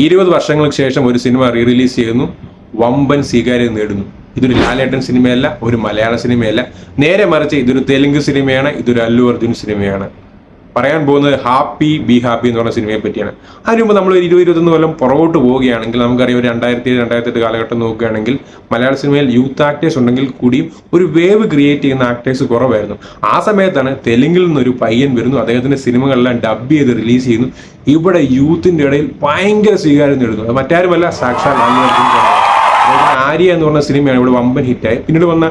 20 വർഷങ്ങൾക്ക് ശേഷം ഒരു സിനിമ റിലീസ് ചെയ്യുന്നു, വമ്പൻ സ്വീകാര്യത നേടുന്നു. ഇതൊരു ലാലേട്ടൻ സിനിമയല്ല, ഒരു മലയാള സിനിമയല്ല, നേരെ മറിച്ച് ഇതൊരു തെലുങ്ക് സിനിമയാണ്, ഇതൊരു അല്ലു അർജുൻ സിനിമയാണ്. പറയാൻ പോകുന്നത് ഹാപ്പി ബി ഹാപ്പി എന്ന് പറഞ്ഞ സിനിമയെ പറ്റിയാണ്. അതിന് മുമ്പ് നമ്മൾ ഒരു 20-21 കൊല്ലം പുറകോട്ട് പോവുകയാണെങ്കിൽ നമുക്കറിയാം, ഒരു 2007-2008 കാലഘട്ടം നോക്കുകയാണെങ്കിൽ മലയാള സിനിമയിൽ യൂത്ത് ആക്ടേഴ്സ് ഉണ്ടെങ്കിൽ കൂടിയും ഒരു വേവ് ക്രിയേറ്റ് ചെയ്യുന്ന ആക്ടേഴ്സ് കുറവായിരുന്നു. ആ സമയത്താണ് തെലുങ്കിൽ നിന്നൊരു പയ്യൻ വരുന്നു, അദ്ദേഹത്തിന്റെ സിനിമകളെല്ലാം ഡബ് ചെയ്ത് റിലീസ് ചെയ്യുന്നു. ഇവിടെ യൂത്തിന്റെ ഇടയിൽ ഭയങ്കര സ്വീകാര്യം നേടുന്നു. അത് മറ്റാരുമല്ല, സാക്ഷാൽ അല്ലു അർജുൻ. ആര്യ എന്ന് പറഞ്ഞ സിനിമയാണ് ഇവിടെ വമ്പൻ ഹിറ്റായി. പിന്നീട് വന്ന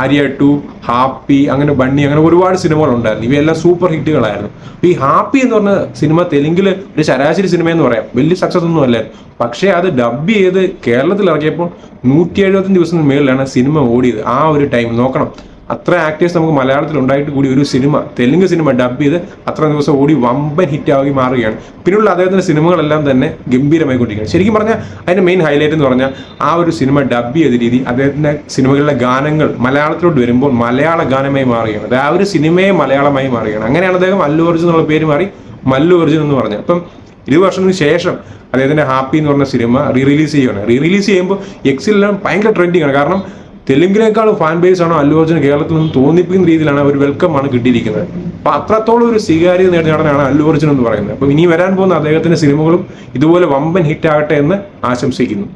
ആര്യ 2, ഹാപ്പി, അങ്ങനെ ബണ്ണി, അങ്ങനെ ഒരുപാട് സിനിമകൾ ഉണ്ടായിരുന്നു. ഇവയെല്ലാം സൂപ്പർ ഹിറ്റുകളായിരുന്നു. ഈ ഹാപ്പി എന്ന് പറഞ്ഞ സിനിമ തെലുങ്കിൽ ഒരു ശരാശരി സിനിമ എന്ന് പറയാം, വലിയ സക്സസ് ഒന്നും അല്ലായിരുന്നു. പക്ഷേ അത് ഡബ് ചെയ്ത് കേരളത്തിൽ ഇറക്കിയപ്പോൾ 175 ദിവസത്തിന് മേളിലാണ് സിനിമ ഓടിയത്. ആ ഒരു ടൈം നോക്കണം, അത്ര ആക്ടേഴ്സ് നമുക്ക് മലയാളത്തിൽ ഉണ്ടായിട്ട് കൂടി ഒരു സിനിമ, തെലുങ്ക് സിനിമ ഡബ് ചെയ്ത് അത്ര ദിവസം ഓടി വമ്പൻ ഹിറ്റായി മാറുകയാണ്. പിന്നെയുള്ള അദ്ദേഹത്തിന്റെ സിനിമകളെല്ലാം തന്നെ ഗംഭീരമായി കൊണ്ടിരിക്കുകയാണ്. ശരിക്കും പറഞ്ഞാൽ അതിന്റെ മെയിൻ ഹൈലൈറ്റ് എന്ന് പറഞ്ഞാൽ ആ ഒരു സിനിമ ഡബ് ചെയ്ത രീതി, അദ്ദേഹത്തിന്റെ സിനിമകളിലെ ഗാനങ്ങൾ മലയാളത്തിലോട്ട് വരുമ്പോൾ മലയാള ഗാനമായി മാറുകയാണ്. അത് ആ ഒരു സിനിമയെ മലയാളമായി മാറുകയാണ്. അങ്ങനെയാണ് അദ്ദേഹം അല്ലു അർജുൻ എന്നുള്ള പേര് മാറി മല്ലു അർജുൻ എന്ന് പറഞ്ഞത്. അപ്പം 20 വർഷത്തിന് ശേഷം അദ്ദേഹത്തിന്റെ ഹാപ്പി എന്ന് പറഞ്ഞ സിനിമ റിലീസ് ചെയ്യുകയാണ്. റിലീസ് ചെയ്യുമ്പോൾ എക്സിലെല്ലാം ഭയങ്കര ട്രെൻഡിങ് ആണ്. കാരണം തെലുങ്കിനേക്കാളും ഫാൻ ബേസ് ആണോ അല്ലു അർജുൻ കേരളത്തിൽ നിന്ന് തോന്നിപ്പിക്കുന്ന രീതിയിലാണ് ഒരു വെൽക്കം ആണ് കിട്ടിയിരിക്കുന്നത്. അപ്പൊ അത്രത്തോളം ഒരു സ്വീകാര്യത നേടിയ നടനാണ് അല്ലു അർജുൻ എന്ന് പറയുന്നത്. അപ്പൊ ഇനി വരാൻ പോകുന്ന അദ്ദേഹത്തിന്റെ സിനിമകളും ഇതുപോലെ വമ്പൻ ഹിറ്റ് ആകട്ടെ എന്ന് ആശംസിക്കുന്നു.